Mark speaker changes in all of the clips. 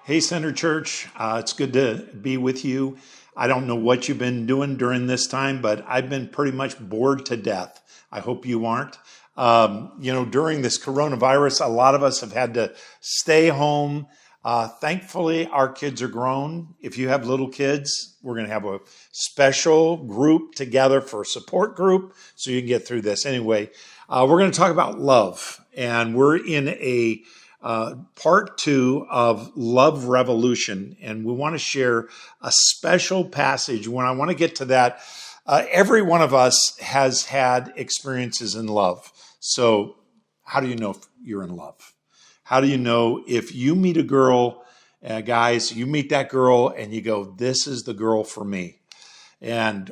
Speaker 1: Hey, Center Church, it's good to be with you. I don't know what you've been doing during this time, but I've been pretty much bored to death. I hope you aren't. During this coronavirus, a lot of us have had to stay home. Thankfully, our kids are grown. If you have little kids, we're going to have a special group together for a support group so you can get through this. Anyway, we're going to talk about love, and we're in a part 2 of Love Revolution, and we want to share a special passage. When I want to get to that, every one of us has had experiences in love. So how do you know if you're in love? How do you know if you meet a girl, guys, you meet that girl and you go, this is the girl for me?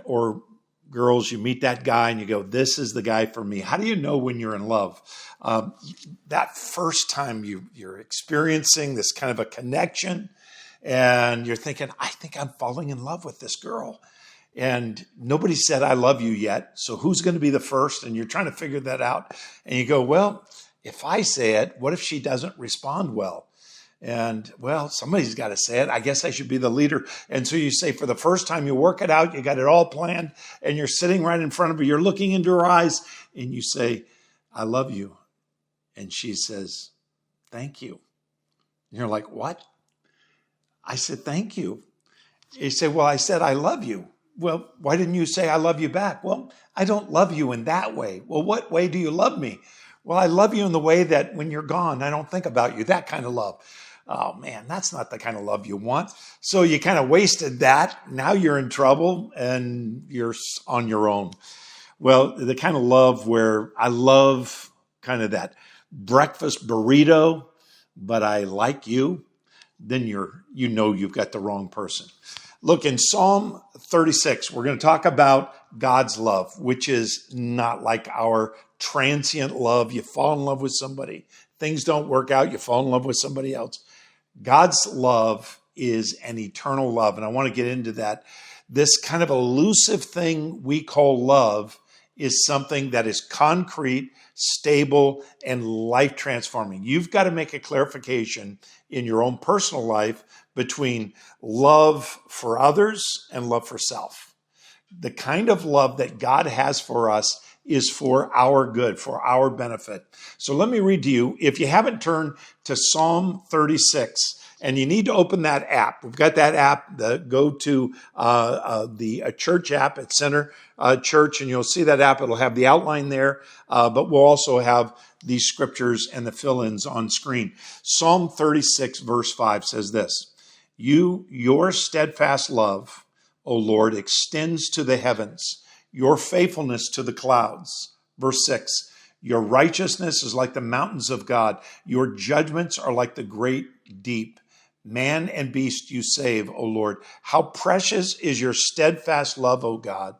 Speaker 1: Or girls, you meet that guy and you go, this is the guy for me. How do you know when you're in love? That first time you're experiencing this kind of a connection and you're thinking, I think I'm falling in love with this girl. And nobody said, I love you yet. So who's going to be the first? And you're trying to figure that out. And you go, well, if I say it, what if she doesn't respond well? And well, somebody's got to say it. I guess I should be the leader. And so you say, for the first time, you work it out. You got it all planned and you're sitting right in front of her. You're looking into her eyes and you say, I love you. And she says, thank you. And you're like, what? I said, thank you. You say, well, I said, I love you. Well, why didn't you say I love you back? Well, I don't love you in that way. Well, what way do you love me? Well, I love you in the way that when you're gone, I don't think about you. That kind of love. Oh man, that's not the kind of love you want. So you kind of wasted that. Now you're in trouble and you're on your own. Well, the kind of love where I love kind of that breakfast burrito, but I like you, then you've got the wrong person. Look, in Psalm 36, we're going to talk about God's love, which is not like our transient love. You fall in love with somebody, things don't work out, you fall in love with somebody else. God's love is an eternal love, and I want to get into that. This kind of elusive thing we call love is something that is concrete, stable, and life transforming. You've got to make a clarification in your own personal life between love for others and love for self. The kind of love that God has for us is for our good, for our benefit. So let me read to you. If you haven't turned to Psalm 36, and you need to open that app. We've got that app. Go to the church app at Center Church, and you'll see that app. It'll have the outline there, but we'll also have these scriptures and the fill-ins on screen. Psalm 36, verse 5 says this, your steadfast love, O Lord, extends to the heavens, your faithfulness to the clouds. Verse 6, your righteousness is like the mountains of God. Your judgments are like the great deep. Man and beast you save, O Lord. How precious is your steadfast love, O God.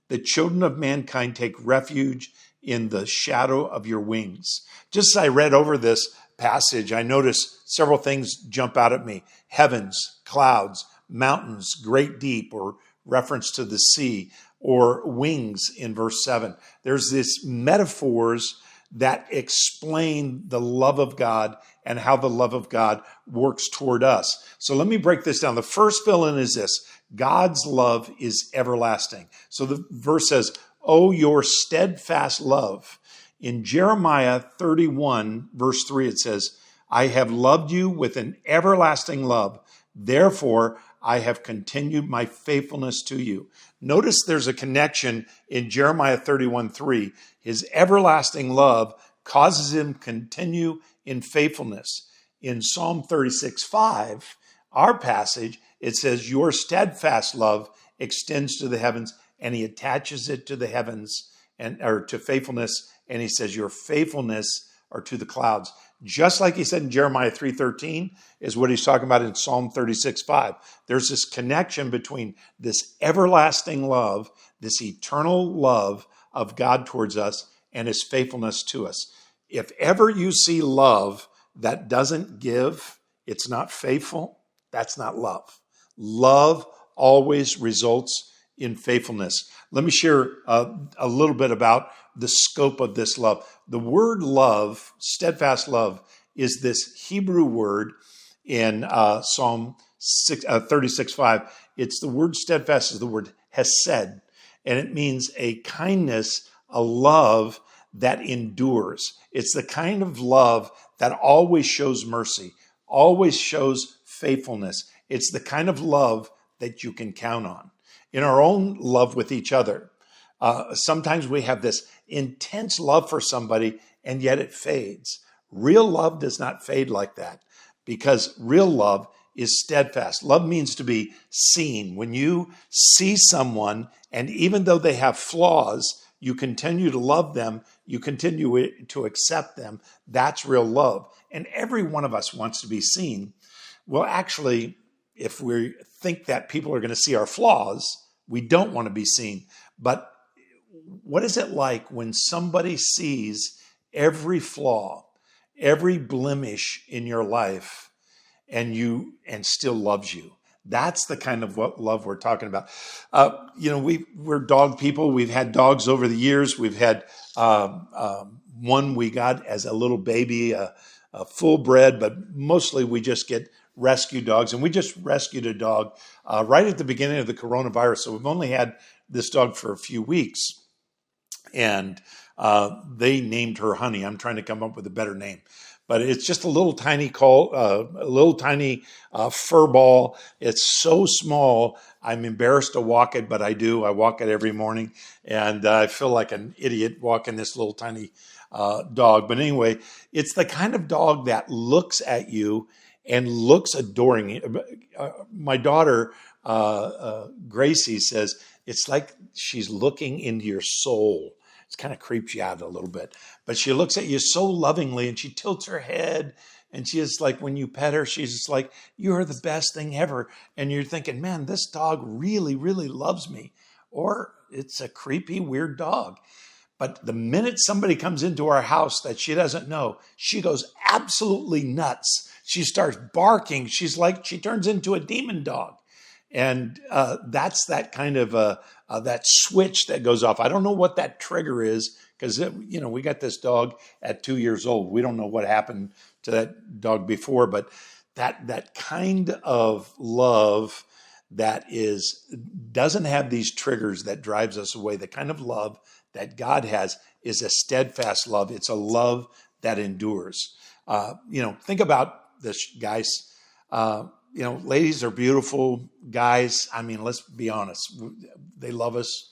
Speaker 1: The children of mankind take refuge in the shadow of your wings. Just as I read over this passage, I noticed several things jump out at me. Heavens, clouds, mountains, great deep, or reference to the sea, or wings in verse 7. There's this metaphors that explain the love of God and how the love of God works toward us. So let me break this down. The first fill-in is this. God's love is everlasting. So the verse says, oh, your steadfast love. In Jeremiah 31, verse 3, it says, I have loved you with an everlasting love. Therefore, I have continued my faithfulness to you. Notice there's a connection in Jeremiah 31:3. His everlasting love causes him to continue in faithfulness. In Psalm 36:5, our passage, it says, your steadfast love extends to the heavens, and he attaches it to the heavens or to faithfulness. And he says, your faithfulness are to the clouds. Just like he said in Jeremiah 3:13 is what he's talking about in Psalm 36:5. There's this connection between this everlasting love, this eternal love of God towards us and his faithfulness to us. If ever you see love that doesn't give, it's not faithful, that's not love. Love always results in faithfulness. Let me share a little bit about the scope of this love. The word love, steadfast love, is this Hebrew word. in Psalm 36:5. It's the word steadfast is the word hesed, and it means a kindness, a love that endures. It's the kind of love that always shows mercy, always shows faithfulness. It's the kind of love that you can count on. In our own love with each other, sometimes we have this intense love for somebody, and yet it fades. Real love does not fade like that, because real love is steadfast. Love means to be seen. When you see someone, and even though they have flaws, you continue to love them, you continue to accept them, that's real love. And every one of us wants to be seen. Well, actually, if we think that people are going to see our flaws, we don't want to be seen. But what is it like when somebody sees every flaw, every blemish in your life, and still loves you? That's the kind of love we're talking about. We're dog people. We've had dogs over the years. We've had one we got as a little baby, a full bred, but mostly we just get rescue dogs. And we just rescued a dog right at the beginning of the coronavirus. So we've only had this dog for a few weeks. And they named her Honey. I'm trying to come up with a better name. But it's just a little tiny fur ball. It's so small, I'm embarrassed to walk it, but I do. I walk it every morning, and I feel like an idiot walking this little tiny dog. But anyway, it's the kind of dog that looks at you and looks adoring. My daughter, Gracie, says, it's like she's looking into your soul. It kind of creeps you out a little bit. But she looks at you so lovingly, and she tilts her head, and she is like, when you pet her, she's just like, you're the best thing ever. And you're thinking, man, this dog really, really loves me. Or it's a creepy, weird dog. But the minute somebody comes into our house that she doesn't know, she goes absolutely nuts. She starts barking. she turns into a demon dog. And that's that kind of that switch that goes off. I don't know what that trigger is, because we got this dog at 2 years old. We don't know what happened to that dog before, but that kind of love that doesn't have these triggers that drives us away. The kind of love that God has is a steadfast love. It's a love that endures. Think about this, guys. Ladies are beautiful. Guys, I mean, let's be honest. They love us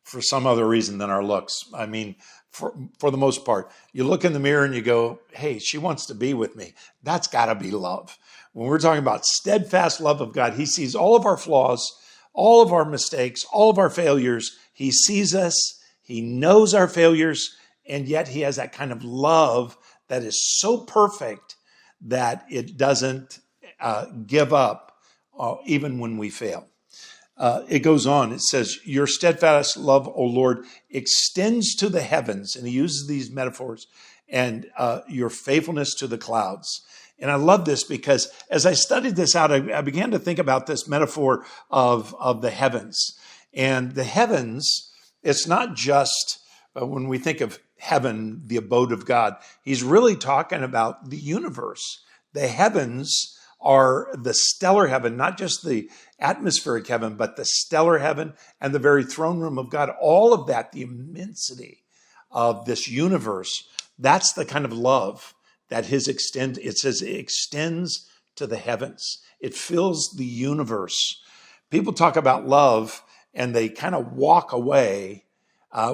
Speaker 1: for some other reason than our looks. I mean, for the most part, you look in the mirror and you go, hey, she wants to be with me. That's got to be love. When we're talking about steadfast love of God, he sees all of our flaws, all of our mistakes, all of our failures. He sees us. He knows our failures. And yet he has that kind of love that is so perfect that it doesn't give up even when we fail. It goes on. It says, your steadfast love, O Lord, extends to the heavens. And he uses these metaphors, and your faithfulness to the clouds. And I love this because as I studied this out, I began to think about this metaphor of the heavens. And the heavens, it's not just when we think of heaven, the abode of God. He's really talking about the universe. The heavens are the stellar heaven, not just the atmospheric heaven, but the stellar heaven and the very throne room of God. All of that, the immensity of this universe, that's the kind of love that it says it extends to the heavens. It fills the universe. People talk about love and they kind of walk away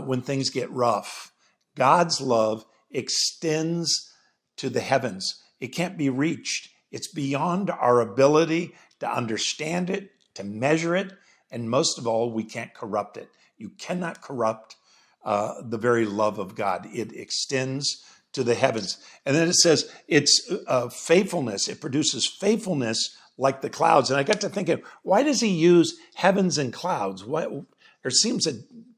Speaker 1: when things get rough. God's love extends to the heavens. It can't be reached. It's beyond our ability to understand it, to measure it, and most of all, we can't corrupt it. You cannot corrupt the very love of God. It extends to the heavens. And then it says it's faithfulness. It produces faithfulness like the clouds. And I got to thinking, why does he use heavens and clouds? There seems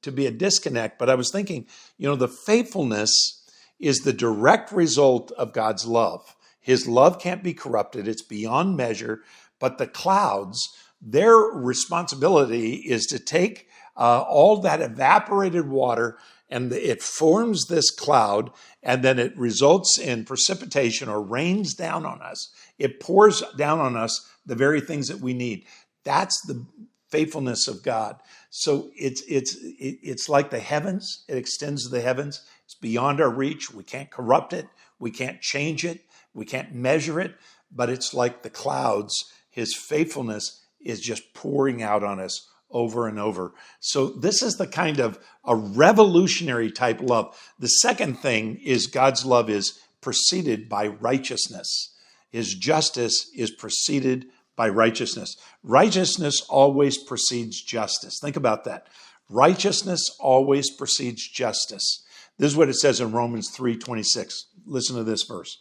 Speaker 1: to be a disconnect, but I was thinking, the faithfulness is the direct result of God's love. His love can't be corrupted. It's beyond measure. But the clouds, their responsibility is to take all that evaporated water and it forms this cloud, and then it results in precipitation or rains down on us. It pours down on us the very things that we need. That's the faithfulness of God. So it's like the heavens. It extends to the heavens. It's beyond our reach. We can't corrupt it. We can't change it. We can't measure it. But it's like the clouds. His faithfulness is just pouring out on us over and over. So this is the kind of a revolutionary type love. The second thing is God's love is preceded by righteousness. His justice is preceded by righteousness. Righteousness always precedes justice. Think about that. Righteousness always precedes justice. This is what it says in Romans 3:26. Listen to this verse.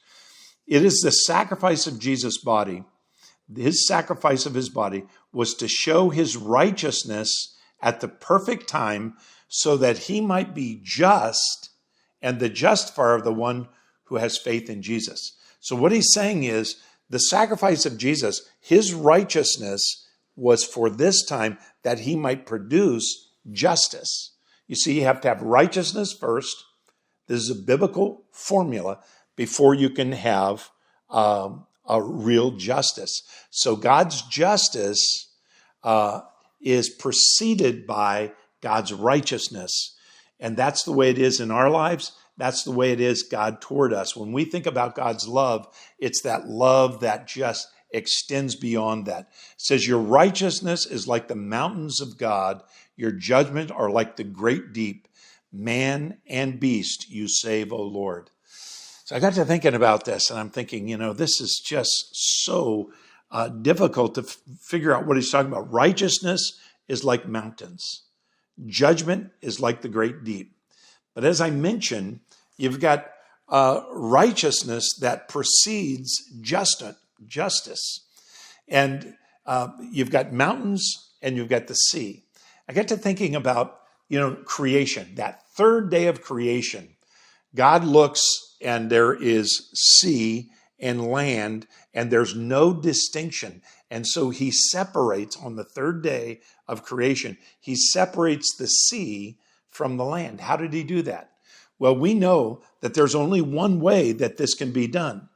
Speaker 1: It is the sacrifice of Jesus' body. His sacrifice of his body was to show his righteousness at the perfect time so that he might be just and the justifier of the one who has faith in Jesus. So what he's saying is the sacrifice of Jesus, his righteousness was for this time that he might produce justice. You see, you have to have righteousness first. This is a biblical formula before you can have a real justice. So God's justice is preceded by God's righteousness. And that's the way it is in our lives. That's the way it is God toward us. When we think about God's love, it's that love that just extends beyond that. It says, your righteousness is like the mountains of God. Your judgment are like the great deep. Man and beast you save, O Lord. So I got to thinking about this, and I'm thinking, this is just so difficult to figure out what he's talking about. Righteousness is like mountains. Judgment is like the great deep. But as I mentioned, you've got righteousness that precedes justice. And you've got mountains and you've got the sea. I get to thinking about, creation, that third day of creation. God looks and there is sea and land and there's no distinction. And so he separates on the third day of creation, he separates the sea from the land. How did he do that? Well, we know that there's only one way that this can be done.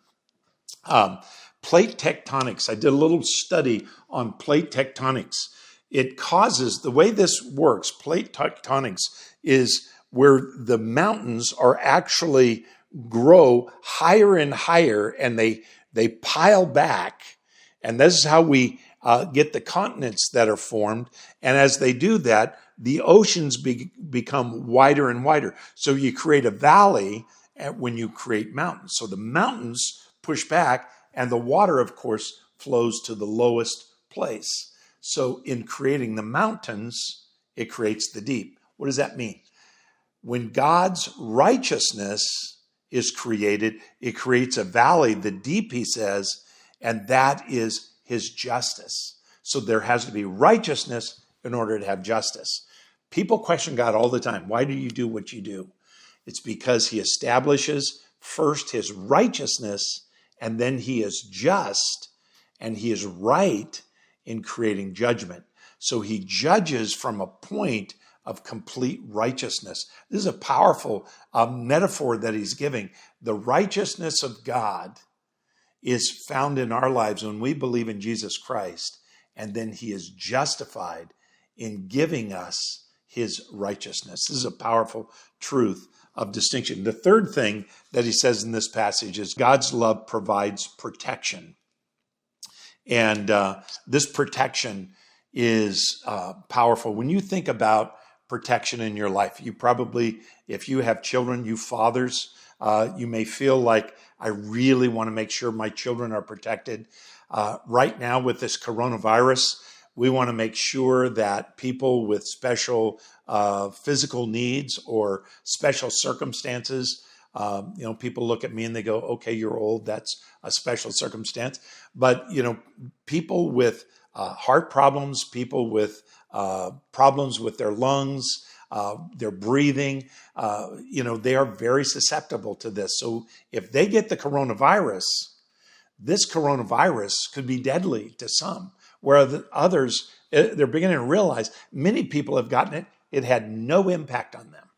Speaker 1: Plate tectonics. I did a little study on plate tectonics. It causes, the way this works, plate tectonics is where the mountains are actually grow higher and higher and they pile back. And this is how we get the continents that are formed. And as they do that, the oceans become wider and wider. So you create a valley when you create mountains. So the mountains push back and the water, of course, flows to the lowest place. So in creating the mountains, it creates the deep. What does that mean? When God's righteousness is created, it creates a valley, the deep, he says, and that is his justice. So there has to be righteousness in order to have justice. People question God all the time. Why do you do what you do? It's because he establishes first his righteousness, and then he is just, and he is right in creating judgment. So he judges from a point of complete righteousness. This is a powerful metaphor that he's giving. The righteousness of God is found in our lives when we believe in Jesus Christ, and then he is justified in giving us his righteousness. This is a powerful truth of distinction. The third thing that he says in this passage is God's love provides protection. And this protection is powerful. When you think about protection in your life, you probably, if you have children, you fathers, you may feel like, I really want to make sure my children are protected. Right now with this coronavirus, we want to make sure that people with special physical needs or special circumstances, people look at me and they go, okay, you're old. That's a special circumstance. But, people with heart problems, people with problems with their lungs, their breathing, they are very susceptible to this. So if they get the coronavirus, this coronavirus could be deadly to some, where the others, they're beginning to realize many people have gotten it. It had no impact on them.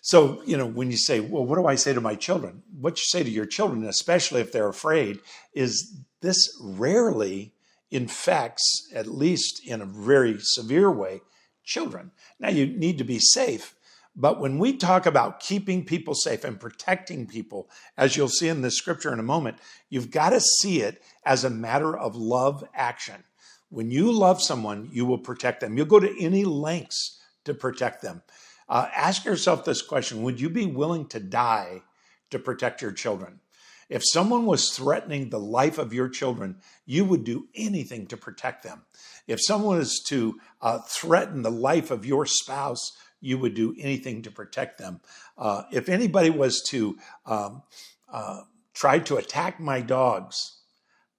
Speaker 1: So, when you say, well, what do I say to my children? What you say to your children, especially if they're afraid, is this rarely infects, at least in a very severe way, children. Now, you need to be safe. But when we talk about keeping people safe and protecting people, as you'll see in this scripture in a moment, you've got to see it as a matter of love action. When you love someone, you will protect them. You'll go to any lengths to protect them. Ask yourself this question: would you be willing to die to protect your children? If someone was threatening the life of your children, you would do anything to protect them. If someone was to threaten the life of your spouse, you would do anything to protect them. If anybody was to try to attack my dogs,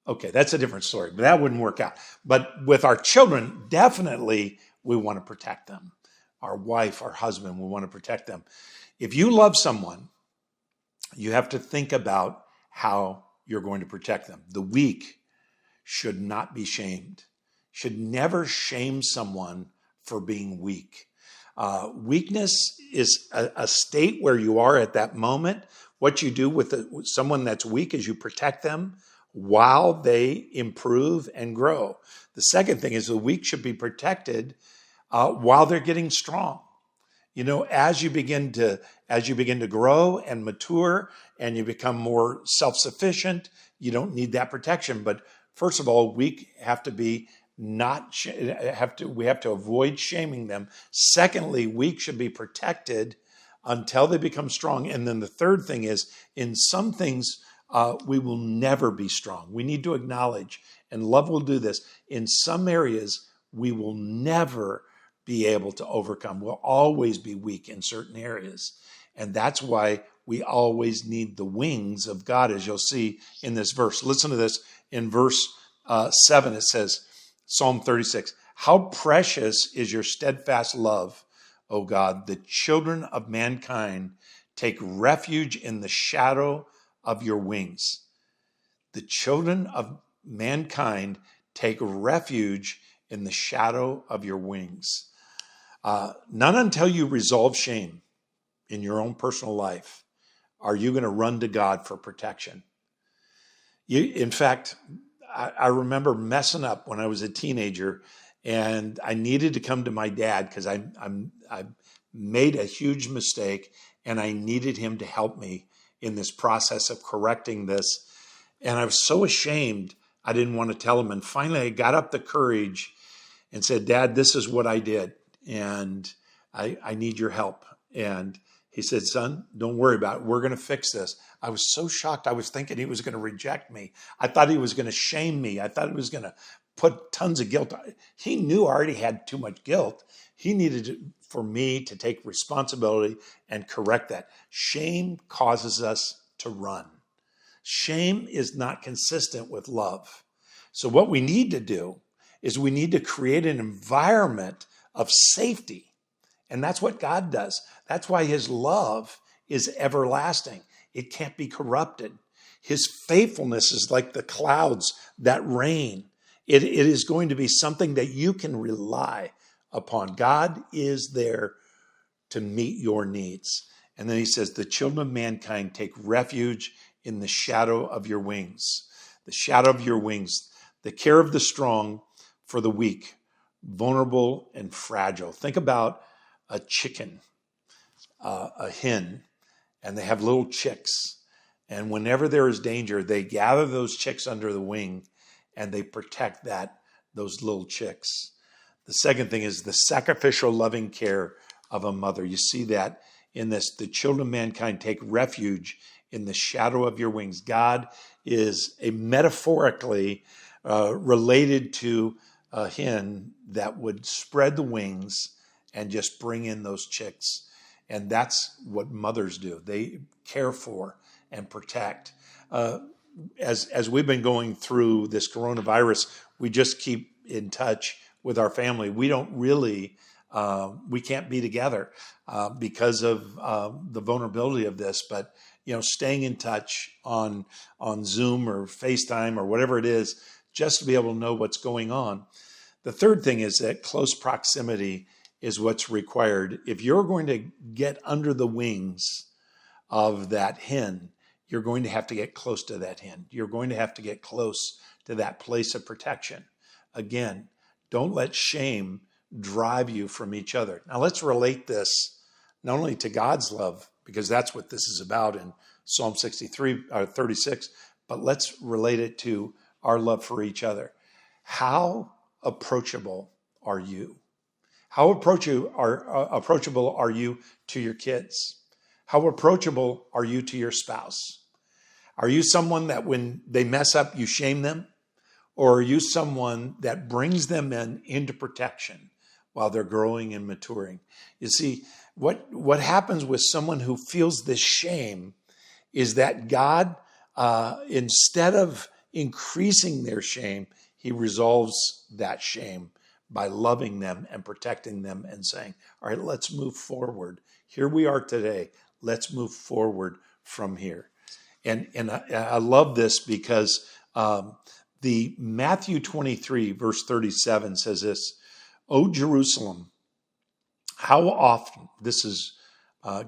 Speaker 1: okay, that's a different story, but that wouldn't work out. But with our children, definitely we want to protect them. Our wife, our husband, we want to protect them. If you love someone, you have to think about how you're going to protect them. The weak should not be shamed. Should never shame someone for being weak. Weakness is a state where you are at that moment. What you do with someone that's weak is you protect them while they improve and grow. The second thing is the weak should be protected while they're getting strong. As you begin to grow and mature and you become more self-sufficient, you don't need that protection. But first of all, weak have to be we have to avoid shaming them. Secondly, weak should be protected until they become strong. And then the third thing is, in some things, we will never be strong. We need to acknowledge, and love will do this, in some areas, we will never be able to overcome. We'll always be weak in certain areas. And that's why we always need the wings of God, as you'll see in this verse. Listen to this. In verse 7, it says, Psalm 36, "How precious is your steadfast love, O God. The children of mankind take refuge in the shadow of your wings." The children of mankind take refuge in the shadow of your wings. Not until you resolve shame in your own personal life are you going to run to God for protection. In fact, I remember messing up when I was a teenager, and I needed to come to my dad because I made a huge mistake, and I needed him to help me in this process of correcting this. And I was so ashamed, I didn't want to tell him. And finally, I got up the courage and said, "Dad, this is what I did, and I need your help." And he said, "Son, don't worry about it. We're going to fix this." I was so shocked. I was thinking he was going to reject me. I thought he was going to shame me. I thought he was going to put tons of guilt. He knew I already had too much guilt. He needed for me to take responsibility and correct that. Shame causes us to run. Shame is not consistent with love. So what we need to do is we need to create an environment of safety. And that's what God does. That's why his love is everlasting. It can't be corrupted. His faithfulness is like the clouds that rain. It is going to be something that you can rely upon. God is there to meet your needs. And then he says, "The children of mankind take refuge in the shadow of your wings." The shadow of your wings. The care of the strong for the weak, vulnerable and fragile. Think about a chicken, a hen, and they have little chicks. And whenever there is danger, they gather those chicks under the wing and they protect those little chicks. The second thing is the sacrificial loving care of a mother. You see that in this. The children of mankind take refuge in the shadow of your wings. God is metaphorically related to a hen that would spread the wings and just bring in those chicks. And that's what mothers do. They care for and protect. As we've been going through this coronavirus, we just keep in touch with our family. We don't really, we can't be together because of the vulnerability of this. But staying in touch on Zoom or FaceTime or whatever it is, just to be able to know what's going on. The third thing is that close proximity is what's required. If you're going to get under the wings of that hen, you're going to have to get close to that hen. You're going to have to get close to that place of protection. Again, don't let shame drive you from each other. Now let's relate this not only to God's love, because that's what this is about in Psalm 36, but let's relate it to our love for each other. How approachable are you? How approachable are you to your kids? How approachable are you to your spouse? Are you someone that when they mess up, you shame them? Or are you someone that brings them into protection while they're growing and maturing? You see, what happens with someone who feels this shame is that God, instead of increasing their shame, he resolves that shame by loving them and protecting them and saying, all right, let's move forward. Here we are today. Let's move forward from here. And I love this because the Matthew 23, verse 37 says this, O Jerusalem, how often, this is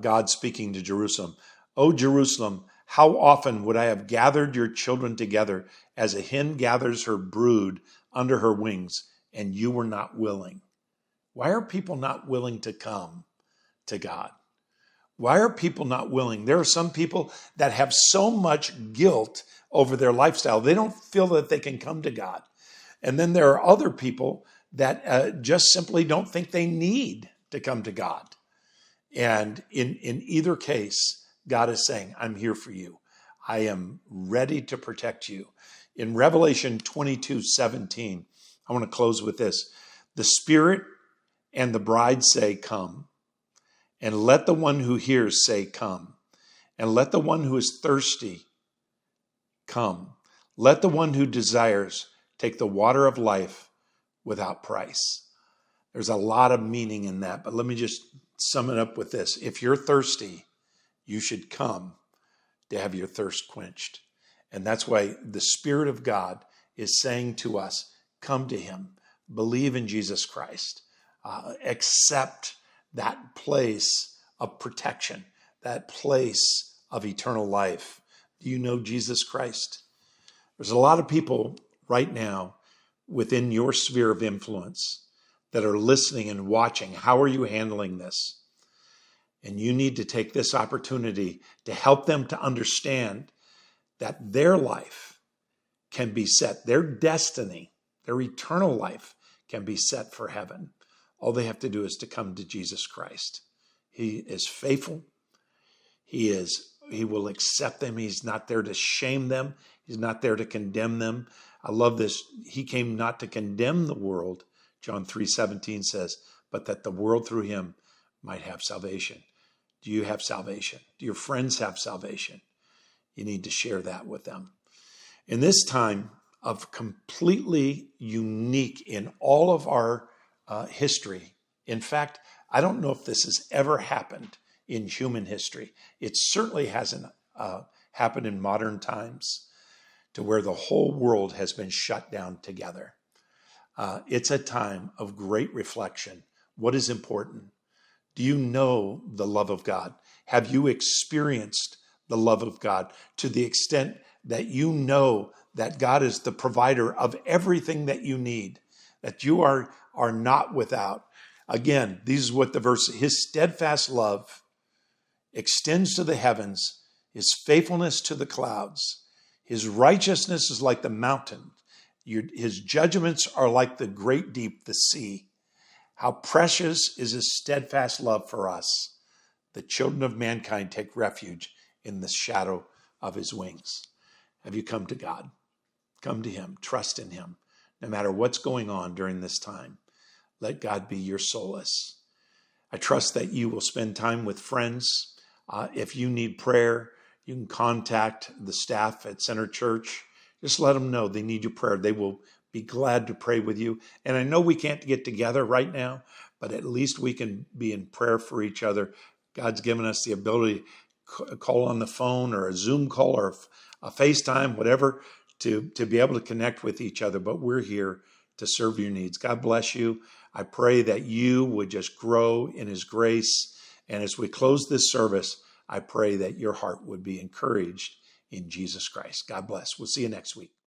Speaker 1: God speaking to Jerusalem, O Jerusalem, how often would I have gathered your children together as a hen gathers her brood under her wings, and you were not willing? Why are people not willing to come to God? Why are people not willing? There are some people that have so much guilt over their lifestyle, they don't feel that they can come to God. And then there are other people that just simply don't think they need to come to God. And in either case, God is saying, I'm here for you. I am ready to protect you. In Revelation 22:17, I want to close with this. The Spirit and the bride say, come. And let the one who hears say, come. And let the one who is thirsty come. Let the one who desires take the water of life without price. There's a lot of meaning in that, but let me just sum it up with this. If you're thirsty, you should come to have your thirst quenched. And that's why the Spirit of God is saying to us, come to him, believe in Jesus Christ, accept that place of protection, that place of eternal life. Do you know Jesus Christ? There's a lot of people right now within your sphere of influence that are listening and watching. How are you handling this? And you need to take this opportunity to help them to understand that their life can be set, their destiny, their eternal life can be set for heaven. All they have to do is to come to Jesus Christ. He is faithful. He will accept them. He's not there to shame them. He's not there to condemn them. I love this. He came not to condemn the world, John 3:17 says, but that the world through him might have salvation. Do you have salvation? Do your friends have salvation? You need to share that with them. In this time of completely unique in all of our history, in fact, I don't know if this has ever happened in human history. It certainly hasn't happened in modern times to where the whole world has been shut down together. It's a time of great reflection. What is important? Do you know the love of God? Have you experienced the love of God to the extent that you know that God is the provider of everything that you need, that you are not without? Again, this is what the verse, his steadfast love extends to the heavens, his faithfulness to the clouds. His righteousness is like the mountain. His judgments are like the great deep, the sea. How precious is his steadfast love for us. The children of mankind take refuge in the shadow of his wings. Have you come to God? Come to him. Trust in him. No matter what's going on during this time, let God be your solace. I trust that you will spend time with friends. If you need prayer, you can contact the staff at Center Church. Just let them know they need your prayer. They will be glad to pray with you. And I know we can't get together right now, but at least we can be in prayer for each other. God's given us the ability to call on the phone or a Zoom call or a FaceTime, whatever, to be able to connect with each other. But we're here to serve your needs. God bless you. I pray that you would just grow in his grace. And as we close this service, I pray that your heart would be encouraged in Jesus Christ. God bless. We'll see you next week.